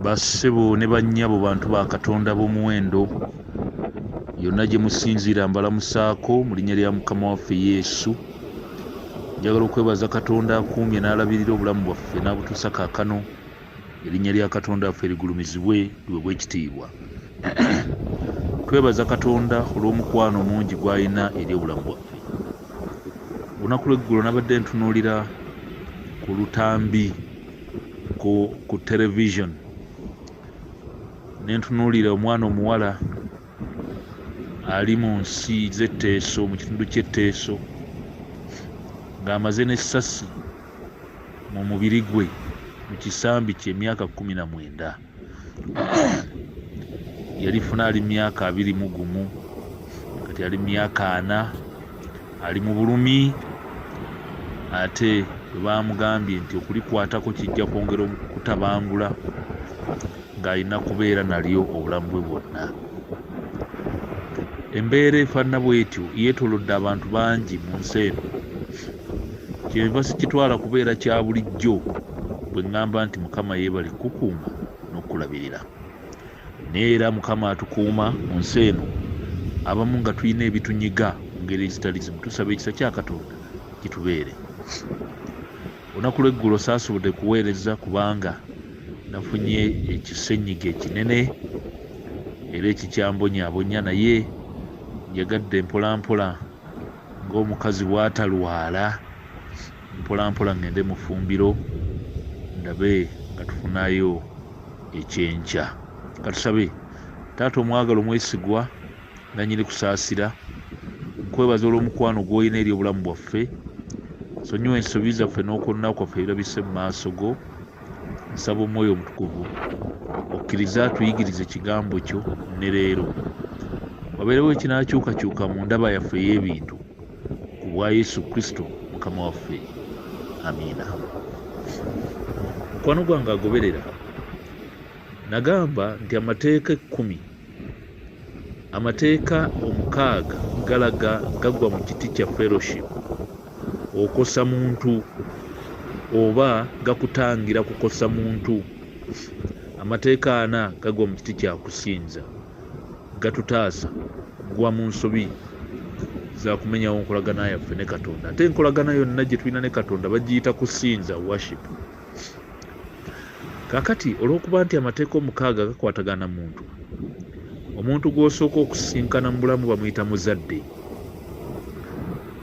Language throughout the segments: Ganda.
Bassebo ne bannyabo bantu ba Katonda b'omuwendo yonna gye musinziira mbalamusaako mu linnya lya Mukama waffe Yesu. Njagala okwebaza Katonda akuumye n'alabirira obulamu bwaffe n'abutuusa kaakano. Erinnya lya Katonda waffe ligulumizibwe liweebwe ekitiibwa. Twebaza Katonda olw'omukwano mungi gw'alina eri obulamu bwaffe. Olunaku lw'eggulo nabadde ntunuulira ku lutambi ku television, ne ntunuulira omwana omuwala ali mu nsi z'etteeso, mu kitundu ky'etteeso, ng'amaze n'essasi mu mubiri gwe mu kisambi kye emyaka 19. Yalifuna ali myaka 21, kati ali myaka 4, ali mu bulumi, ate bwe bamugambye nti okulikwatako kijja kwongera okutabangula ng'alina kubeera nalyo obulamu bwe bwonna. Embeera efaanana bw'etyo yeetoolodde abantu bangi mu nsi eno. Kyenva sikitwala kubeera kya bulijjo bwe ŋŋamba nti Mukama yeebale kukuuma n'okulabirira. Naye era Mukama atukuuma mu nsi eno, abamu nga tulina ebitunyiga mu ngeri ezitali zimu. Tusaba ekisa kya Katonda kitubeere. Olunaku lw'eggulo saasobodde kuweereza kubanga nafunye ekisenyiga ekinene era ekikyambonyaabonya, naye njagadde mpolampola ng'omukazi bw'atalwala, mpolampola ŋŋende mu ffumbiro ndabe nga tufunayo ekyenkya. Katusabe. Taata omwagala omwesigwa nanyini kusaasira, nkwebaza olw'omukwano gw'olina eri obulamu bwaffe. Sonyiwa ensobi zaffe n'okwonna kwaffe ebirabise mu maaso go. Nsaba Omwoyo Omutukuvu okkiriza atuyigirize ekigambo kyo ne leero, wabeerewo ekinaakyukakyuka mu ndaba yaffe ey'ebintu, ku bwa Yesu Kristo Mukama waffe. Amiina. Mukwano gwange agoberera, nagamba nti amateeka 10, amateeka 6 galaga gagwa mu kiti kya fellowship, okosa muntu oba gakutangira kukosa muntu. Amateeka 4 gagwa mu kiti kya kusinza, gatutaasa gwa mu nsobi za kumenyawo nkolagana yaffe ne Katonda. Ate enkolagana yonna gye tulina ne Katonda bagiyita kusinza, worship. Kaakati olw'okuba nti amateeka 6 gakwatagana muntu, omuntu gw'osooka okusinkana mu bulamu bamuyita muzadde.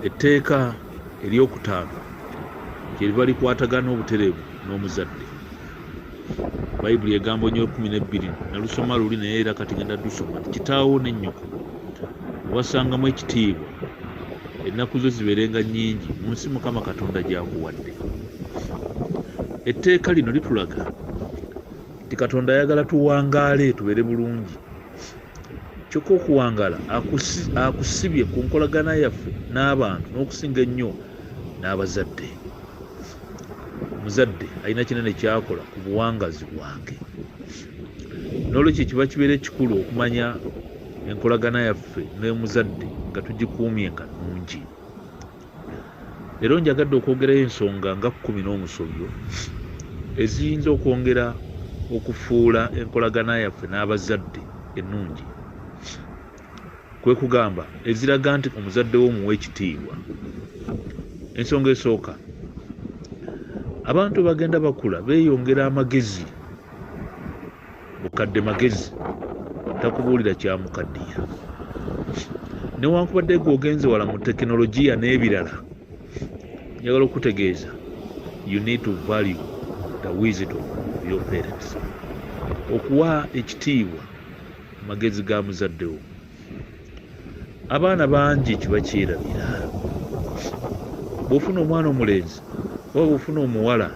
Etteeka ery'okutaano kyeriva likwatagana obutereevu n'omuzadde. Bayibuli egamba nnyo 12, nalusoma luli naye era kati ngenda dusoma nti kitaawo ne nnyoko obasangamu ekitiibwa, ennaku zo zibeerenga nnyingi mu nsi Mukama Katonda gy'akuwadde. Etteeka lino litulaga nti Katonda ayagala tuwangaale tubeere bulungi. Kyokka okuwangaala akusibye ku nkolagana yaffe n'abantu, n'okusinga ennyo n'abazadde. Omuzadde alina kinene kyakola ku buwangazi bwange. N'olwekyo kiba kibeera ekikulu okumanya enkolagana yaffe n'omuzadde nga tugikuumye nga nnungi. Leero njagadde okwongerayo ensonga nga 10 n'omusobyo eziyinza okwongera okufuula enkolagana yaffe n'abazadde ennungi. Kwe kugamba eziraga nti omuzadde wo muwe ekitiibwa. Ensonga esooka, abantu bagenda bakula beeyongera amagezi. Mukadde magezi takubuulira kyamukaddiya. Newankubadde gw'ogenze wala mu tekinologiya n'ebirala, njagala okutegeeza, you need to value the wisdom of your parents. Okuwa ekitiibwa magezi ga muzaddewo. Abaana bangi kiba kyerabira. Bw'ofuna omwana omulenzi oba bw'ofuna omuwala,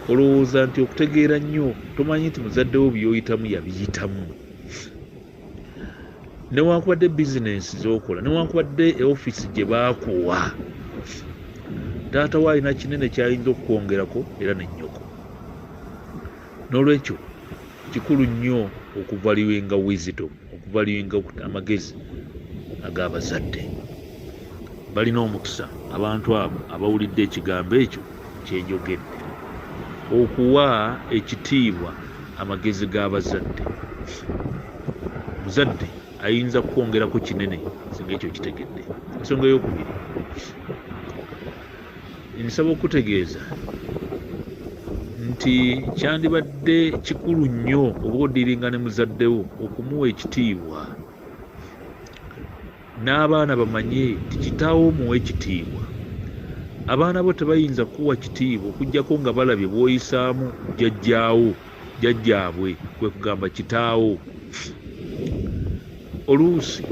olowooza nti okutegeera nnyo, tomanyi nti muzaddewo byoyitamu yabiyitamu. Newankubadde bizinensi z'okola, newankubadde eofiisi gye baakuwa, taata wo alina kinene kyayinza okukwongerako era ne nnyoko. N'olwekyo kikulu nnyo okuvaliwinga wisdom, okuvaliwinga amagezi ag'abazadde. Balina omukisa abantu abo abawulidde ekigambo ekyo kyenjogedde, okuwa ekitiibwa amagezi g'abazadde. Muzadde ayinza kwongerako kinene singa ekyo kitegedde. Ensonga ey'okubiri, nsaba okutegeeza nti kyandibadde kikulu nnyo oba odiringa ne muzaddewo okumuwa ekitiibwa, n'abaana bamanye nti kitaawo omuwa ekitiibwa. Abaana bo tebayinza kuwa kitiibwa okuggyako nga balabye bw'oyisaamu jjajjaabwe kwe kugamba kitaawo. Oluusi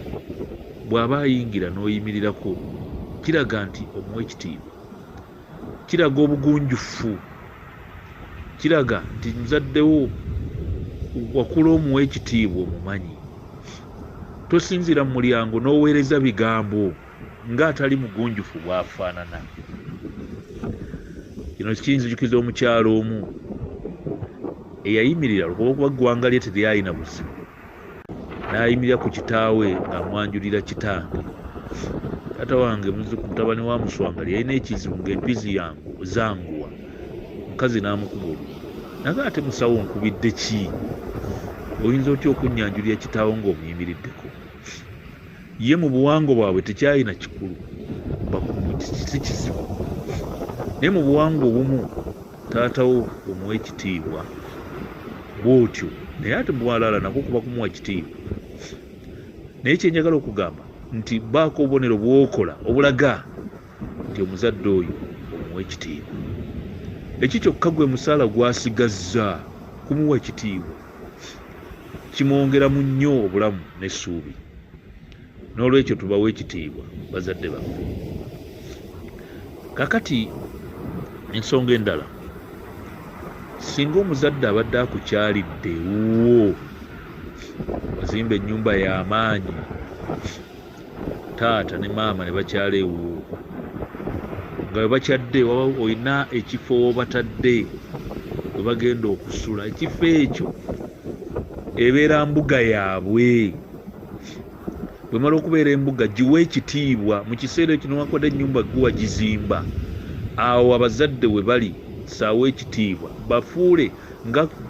bw'aba ayingira n'oyimirirako kiraga nti omuwa ekitiibwa, kiraga obugunjufu, kiraga nti muzaddewo wakula omuwa ekitiibwa omumanyi. Tosinzira mu mulyango n'oweereza bigambo ng'atali mugunjufu bw'afaanana. Kino kiyinzijukiza omukyalo omu eyayimirira olwokuba ggwanga lye teryalina buzibu, n'ayimirira ku kitaawe ng'amwanjulira kitange. Taata wange mutabani wa Muswanga yalina ekizibu ng'empizi zanguwa, omukazi n'amukuba oluggi. Naga ate musawo nkubidde ki? Oyinza otya okunnyanjulira kitaawo ng'omuyimiriddeko? Ye mu buwangwa bwabwe tekyalina kikulu, si kizibu. Naye mu buwangwa obumu taatawo omuwa ekitiibwa bw'otyo, naye ate mu bwalala nako kuba kumuwa ekitiibwa. Naye kyenjagala okugamba nti baako obubonero bw'okola obulaga nti omuzadde oyo omuwa ekitiibwa. Eki kyokka gwe musaala gwasigazza kumuwa ekitiibwa, kimwongeramu nnyo obulamu n'essuubi. N'olwekyo tubawe ekitiibwa bazadde baffe. Kakati ensonga endala, singa omuzadde abadde akukyalidde wuwo, wazimba ennyumba y'amaanyi, taata ne maama ne bakyala ewuwo, nga we bakyadde olina ekifo w'obatadde we bagenda okusula. Ekifo ekyo ebeera mbuga yaabwe. Bwe mala okubeera embuga giwe ekitiibwa. Mu kiseera ekyo newankubadde ennyumba gwe wagizimba, awo abazadde we bali saawa ekitiibwa, bafuule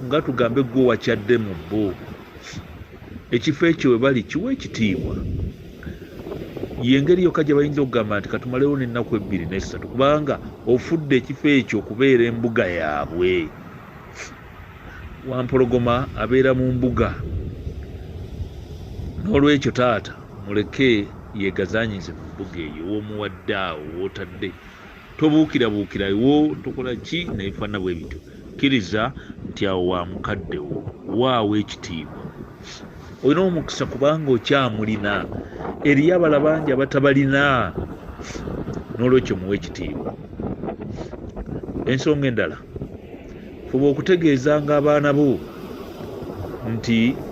nga tugambe gwe wakyadde mu bo. Ekifo ekyo we bali kiwe ekitiibwa. Y'engeri yokka gye bayinza okugamba nti katumalewo n'ennaku 2 ne 3, kubanga ofudde ekifo ekyo okubeera embuga yaabwe. Wampologoma abeera mu mbuga. N'olwekyo taata muleke yeegazaanyize mu mbuga eyo w'omuwadde awo w'otadde. Tobuukirabuukira wo tokola ki nebifaanana bwe bityo. Kkiriza nti awo wa mukaddewo, waawo ekitiibwa. Olina omukisa kubanga okyamulina. Eriyo abala bangi abatabalina. N'olwekyo muwe ekitiibwa. Ensonga endala, fuba okutegeezanga abaana bo nti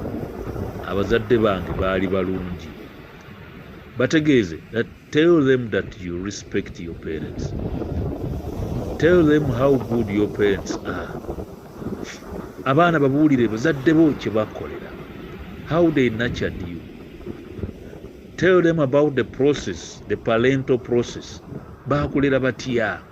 abazadde bange baali balungi. Bategeeze that tell them that you respect your parents. Tell them how good your parents are. Abaana babuulire bazadde bo kye bakolera, how they nurtured you. Tell them about the process, the parental process. Baakulera batya.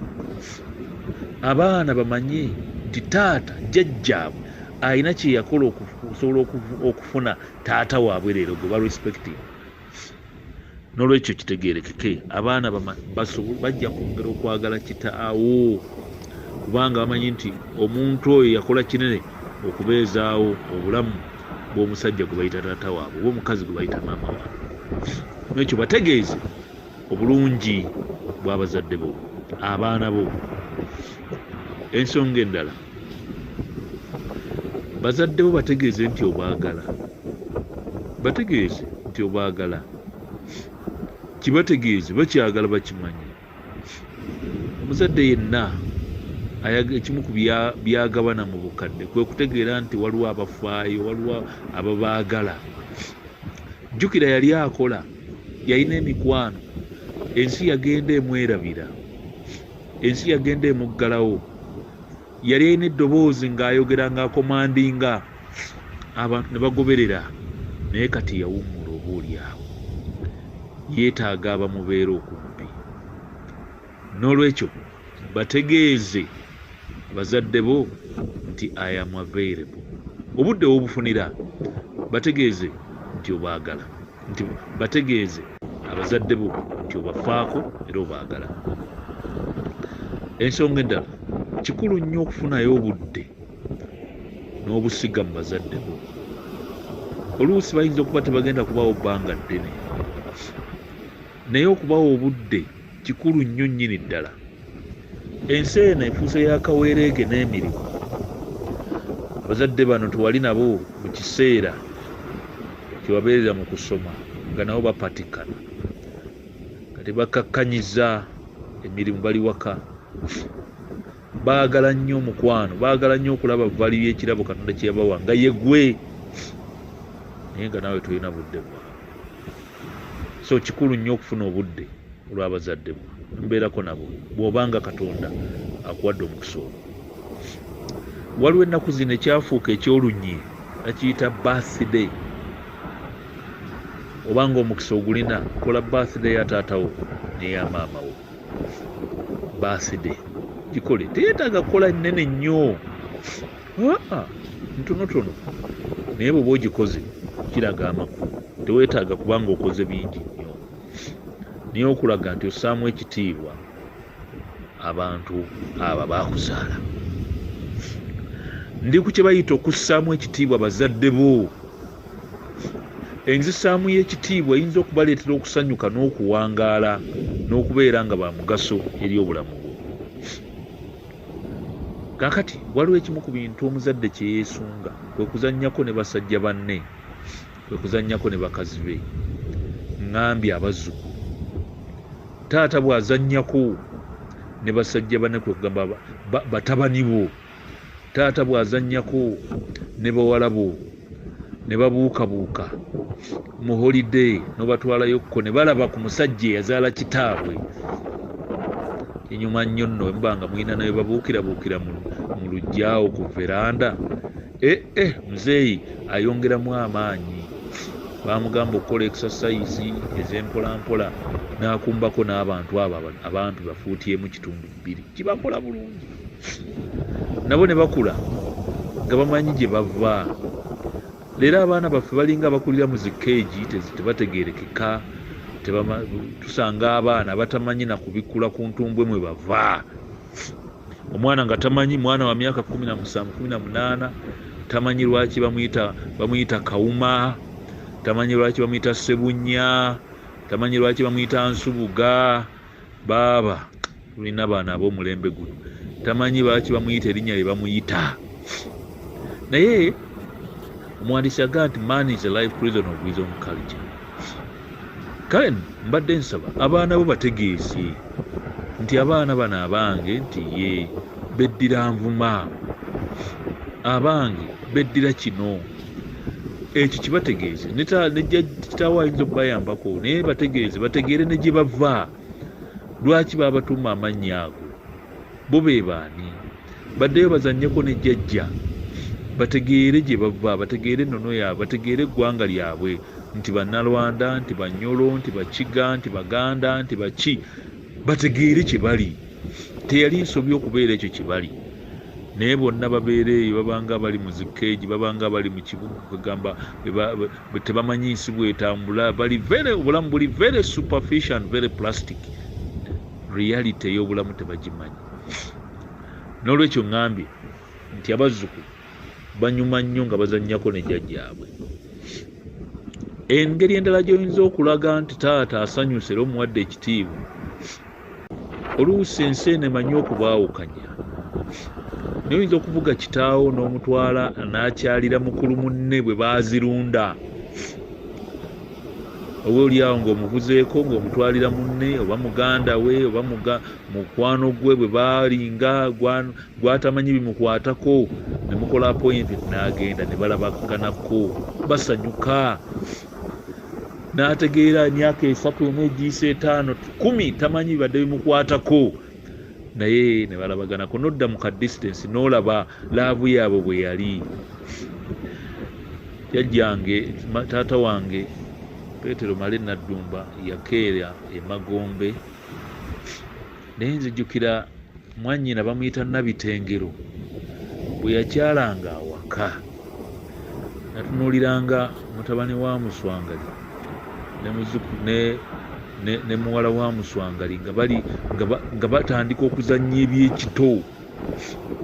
Abaana bamanye nti taata jjajjaabwe alina kye yakola okusobola okufuna taata waabwe leero gwe barespecting. N'olwekyo kitegeerekeke abaana bajja kwongera okwagala kitaawo, kubanga bamanyi nti omuntu oyo yakola kinene okubeezaawo obulamu bw'omusajja gwe bayita taata waabwe oba omukazi gwe bayita maama waabwe. N'ekyo bategeeze obulungi bw'abazadde bo, abaana bo. Ensonga endala, bazadde bo bategeeze nti obaagala. Bategeeze nti obaagala. Kibategeeze bakyagala bakimanyi. Omuzadde yenna ekimu ku byagabana mu bukadde kwe kutegeera nti waliwo abafaayo, waliwo ababaagala. Jjukira yali akola, yalina emikwano, ensi yagenda emwerabira, ensi yagenda emuggalawo. Yali alina eddoboozi ng'ayogera ng'akomandinga, abantu ne bagoberera. Naye kati yawummula oboolyawo, yeetaaga abamubeera okumpi. N'olwekyo bategeeze bazadde bo nti I am available. obudde obufunira bategeeze nti obaagala, nti bategeeze abazadde bo nti obafaako era obaagala. Ensonga endala, kikulu nnyo okufunayo obudde n'obusiga mu bazadde bo. Oluusi bayinza okuba tebagenda kubaawo bbanga ddene, naye okubawa obudde kikulu nnyo nnyini ddala. Ensi eno efuuse y'akaweereege n'emirimu. Abazadde bano tewali nabo mu kiseera kyewabeerera mu kusoma nga nabo bapatikana, nga tebakakkanyiza emirimu, bali waka. Baagala nnyo omukwano, baagala nnyo okulaba valiyo ekirabo Katonda kye yabawa nga ye gwe, naye nga naawe tolina budde bwawe. So kikulu nnyo okufuna obudde olw'abazadde bo, mbeerako nabo bw'obanga Katonda akuwadde omukisa ogwo. Waliwo ennaku zino ekyafuuka ekyolunyi bakiyita birthday. Obanga omukisa ogulina, kola birthday ya taatawo n'eya maama wo. Birthday gikole, teyeetaaga kukola nnene nnyo, ntonotono, naye bw'oba ogikoze kiraga amakulu. Teweetaaga kubanga okoze bingi nnyo, naye okulaga nti ossaamu ekitiibwa abantu abo baakuzaala. Ndi ku kye bayita okussaamu ekitiibwa bazadde bo. Enzisaamu y'ekitiibwa eyinza okubaleetera okusanyuka n'okuwangaala n'okubeera nga ba mugaso eri obulamu bwo. Kaakati waliwo ekimu ku bintu omuzadde kye yeesunga, kwe kuzannyako ne basajja banne, kwe kuzannyako ne bakazi be. Ngambye abazzukulu, taata bw'azannyako ne basajja banne, kwe kugamba batabani bo, taata bw'azannyako ne bawala bo, ne babuukabuuka mu holiday n'obatwalayokko ne balaba ku musajja eyazaala kitaabwe, enyuma nnyo nno embanga mulina naye babuukirabuukira mu lujjaawo ku veranda. Muzeeyi ayongeramu amaanyi, bamugamba okukola exercise ez'empolampola, n'akumbako n'abantu abo abantu bafuutyemu kitundu bbiri, kibakola bulungi. Nabo ne bakula nga bamanyi gye bava. Leero abaana baffe balinga abakulira mu zikeegi tebategeerekeka. Tusanga abaana batamanyi na kubikkula ku ntumbwe mwe bava. Omwana nga tamanyi, mwana wa myaka 17, 18, tamanyi lwaki bamuyita kawuma, tamanyi lwaki bamuyita sebunnya, tamanyi lwaki bamuyita nsubuga. Baaba, tulina baana ab'omulembe guno, tamanyi lwaki bamuyita erinnya lye bamuyita. Naye omuwandiisi agaa nti man is a life prison of his own culture. Kale mbadde nsaba abaana bo bategeeze nti abaana bano abange nti ye beddira nvuma, abange beddira kino, ekyo kibategeeze. Nejja kitaawo ayinza okubayambako, naye bategeere ne gye bava, lwaki babatuuma amannya ago, bo be baani. Baddeyo bazannyeko ne jjajja, bategeere gye bava, bategeere ennono yaabwe, bategeere eggwanga lyabwe, nti Bannalwanda, nti Banyolo, nti Bakiga, nti Baganda, nti Baki. Bategeere kye bali. Teyali nsobi okubeera ekyo kye bali, naye bonna babeera eyo, babanga bali mu zikeegi, babanga bali mu kibuga, kugamba tebamanyi nsi bwetambula, obulamu buli very superficial and very plastic. Reality ey'obulamu tebagimanyi. N'olwekyo ngambye nti abazzukulu banyuma nnyo nga bazannyako ne jjajjaabwe. Engeri endala gy'oyinza okulaga nti taata asanyuse era omuwadde ekitiibwa, oluusi ensi eno emanyi okubaawukanya. Naye oyinza okuvuga kitaawo n'omutwala n'akyalira mukulu munne bwe baazirunda, oba oliawo ng'omuvuzeeko ng'omutwalira munne oba muganda we oba mukwano gwe bwe baalinga gwatamanyi bimukwatako, ne mukola appointment n'agenda ne balabaganako, basanyuka. N'ategeera emyaka 3 n'egiise 5 10 tamanyi bibadde bimukwatako, naye ne balabaganako. N'odda mu ka distance n'olaba laavu yaabwe bwe yali. Jjajjange, taata wange Peetero Male Naddumba yakeera Emagombe, naye nzijjukira mwannyina bamuyita Nabitengero bwe yakyalanga awaka. natunuuliranga mutabani wa Muswangali ne muwala wa Muswangali nga batandika okuzannya ebyekito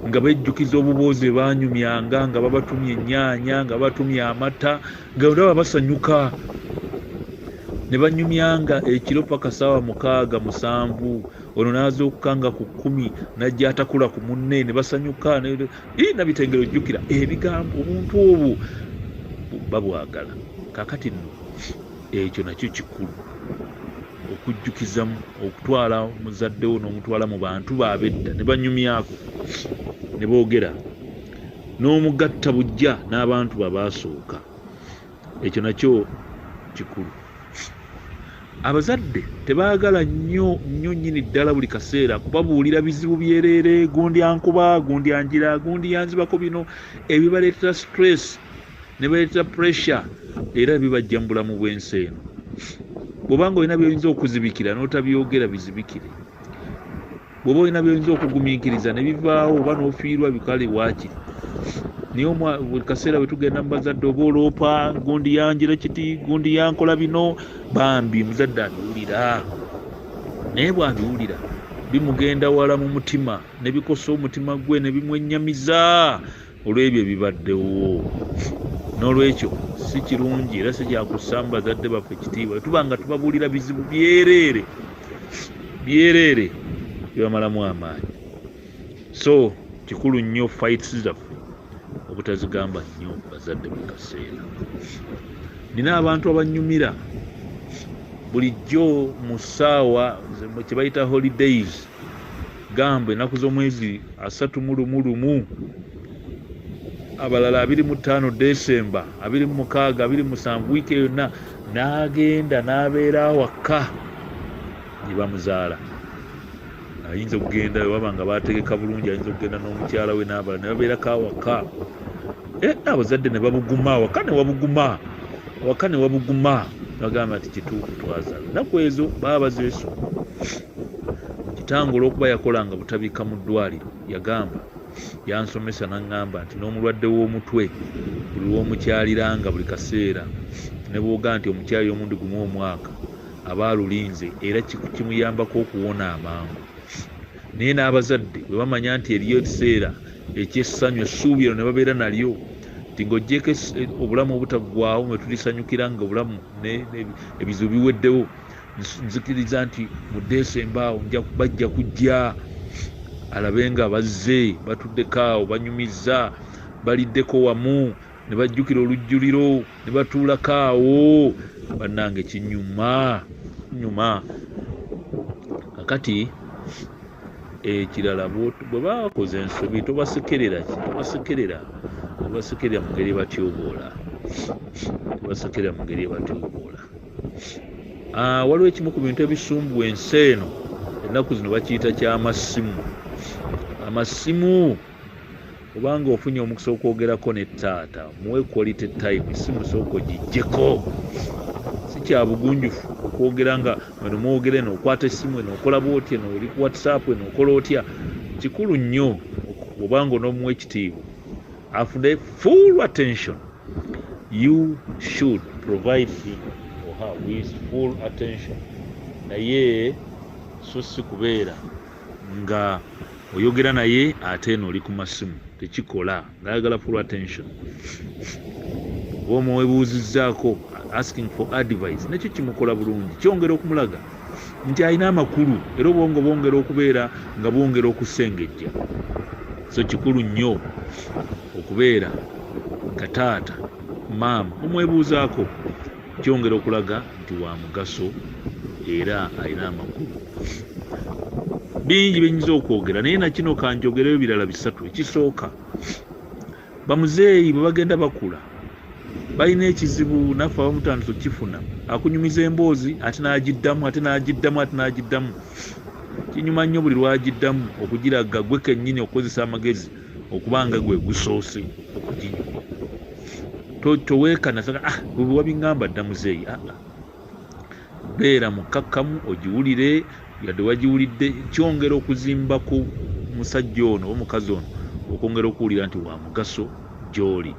nga bejjukiza obuboozi banyumyanga nga babatumye ennyaanya nga batumye amata nga ndaba basanyuka ne banyumyanga ekiro paka ssaawa 6-7 ono naaza okukanga ku 10 najja atakula ku munne ne basanyuka nabitengera ojjukira ebigambo omuntu obwo babwagala. Kakati nno ekyo nakyo kikulu okujjukizamu okutwala muzaddewo n'omutwala mu bantu baabedda ne banyumyako ne boogera n'omugatta bujja n'abantu babaasooka. Ekyo nakyo kikulu. Abazadde tebaagala nnyo nnyini ddala buli kaseera kubabuulira bizibu byereere, gundi ankuba, gundi anjira, gundi yanzibako, bino ebibaleetera stress ne baleetera pressure era bibajja mu bulamu bw'ensi eno. Bw'obanga olina by'oyinza okuzibikira n'otabyogera bizibikire. Bw'oba olina by'oyinza okugumiikiriza ne bivaawo oba n'ofiirwa bikale waakiri. Niyo buli kaseera bwe tugenda mu bazadde oba oloopa, gundi yanjira kiti, gundi yankola bino, bambi muzadde abiwulira. Naye bw'abiwulira bimugenda wala mu mutima ne bikosa omutima gwe ne bimwennyamiza olw'ebyo ebibaddewo. N'olwekyo si kirungi era si kyakussa mu bazadde baffe ekitiibwa tuba nga tubabuulira bizibu byereere bibamalamu amaanyi. So kikulu nnyo fights zaffe obutazigamba nnyo bazadde mu kaseera. Nina abantu abanyumira bulijjo mu ssaawa kye bayita holidays, gamba ennaku z'omwezi 31, abalala 25 December, 26, 27, wiiki yonna n'agenda n'abeera awaka gye bamuzaala. Ayinza okugenda waba nga baategeka bulungi, ayinza okugenda n'omukyala we n'abala ne babeerako awaka. Abazadde ne babuguma awaka ne wabuguma bagamba nti kituufu twazaala. Ennaku ezo baba bazeesoma. Kitange olw'okuba yakolanga butabika mu ddwaliro yagamba, yansomesa n'aŋŋamba nti n'omulwadde w'omutwe buli w'omukyaliranga buli kaseera ne bw'oga nti omukyali omundi gumu omwaka aba alulinze era kimuyambako okuwona amangu. Naye n'abazadde bwe bamanya nti eriyo ekiseera ekyessanyu essuubi ero ne babeera nalyo nti ng'oggyeko obulamu obutaggwaawo mwe tulisanyukira nga obulamu ebizibu biweddewo, nzikiriza nti mu Desemba awo bajja kujja alabe nga bazze batuddeko awo banyumiza baliddeko wamu ne bajjukira olujjuliro ne batuulako awo. Bannange kinyuma. Kakati ekirala bwe bakoze ensobi tobasekerera mu ngeri batyoboola. Waliwo ekimu ku bintu ebisumbuwa ensi eno ennaku zino bakiyita ky'amasimu. Amasimu obanga ofunye omukisa okwogerako ne taata muwe quality time, esimu sooka ogiggyeko. Si kya bugunjufu okwogera nga bano mwogere n'okwata essimu n'okola bw'otya n'oli ku WhatsApp n'okola otya. Kikulu nnyo obanga onoomuwa ekitiibwa, afune full attention. You should provide him or her with full attention. Naye so si kubeera nga oyogera naye ate n'oli ku masimu, tekikola. Ng'ayagala full attention. Bw'omuwa ebuuzizzaako asking for advice, nakyo kimukola bulungi, kyongera okumulaga nti alina amakulu era obwongo bwongera okubeera nga bwongera okusengejja. So kikulu nnyo okubeera nga taata maama omwebuuzaako, kyongera okulaga nti wa mugaso era alina amakulu. Bingi benyinza okwogera naye nakino kanjogereyo birala 3. Ekisooka, bamuzeeyi bwe bagenda bakula balina ekizibu naffe abamutandisa okifuna, akunyumiza emboozi ate n'agiddamu. Kinyuma nnyo buli lwagiddamu okugiraga gwe kennyini okukozesa amagezi okubanga gwe gusoose okuginyumya. Toweekana bwe wabiŋŋamba dda muzeeyi. Beera mukkakkamu ogiwulire, yadde wagiwulidde kyongera okuzimbako musajja ono oba mukazi ono, okwongera okuwulira nti wa mugaso gy'oli.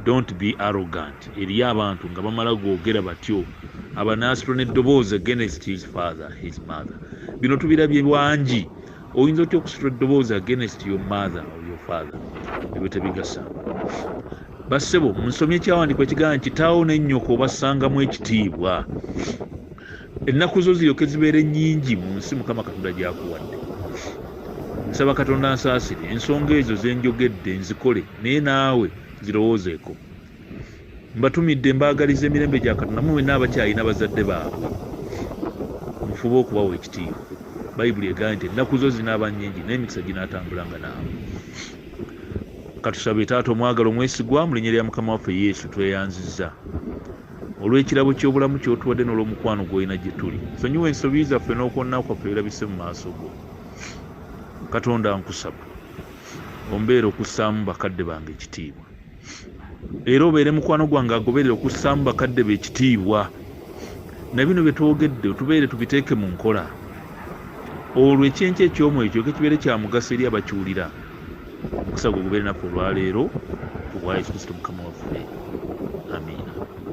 don't be arrogant eri abantu nga bamala googera batyo abanaasitula n'eddoboozi against his father his mother. Bino tubirabye wangi. Oyinza otya okusitula eddoboozi against your mother or your father? Ebyo tebigasa. Bassebo munsomye ekyawandiikwa ekigamba nti kitaawo ne nnyoko obassangamu ekitiibwa. Ennaku zo ziryoke zibeere nnyingi mu nsi Mukama Katonda gy'akuwadde. Nsaba Katonda ansaasire ensonga ezo ze njogedde nzikole naye naawe zirowoozeeko. Mbatumidde mbaagaliza emirembe gya Katonda mu mwenna abakyalina bazadde baabwe. Mufube okubawa ekitiibwa. Bayibuli egamba nti ennaku zo zinaaba nnyingi n'emikisa ginaatambulanga naawe. Katusabe Taata omwagala omwesigwa mu linnya lya Mukama waffe Yesu tweyanzizza olw'ekirabo ky'obulamu ky'otuwadde n'olw'omukwano gw'olina gye tuli. Sonyiwa ensobi zaffe n'okwonna kwaffe birabise mu maaso go. Katonda nkusaba ombeere okussaamu bakadde bange ekitiibwa. Era obeere mukwano gwange agoberera okussaamu bakadde be ekitiibwa. Na bino bye twogedde otubeere tubiteeke mu nkola. Olwo ekyenkya eky'omwoyo kyoke kibeere kya mugaso eri abakiwulira. Omukisa gwe gubeere naffe olwaleero ku bwa Yesu Kristo Mukama waffe. Amiina.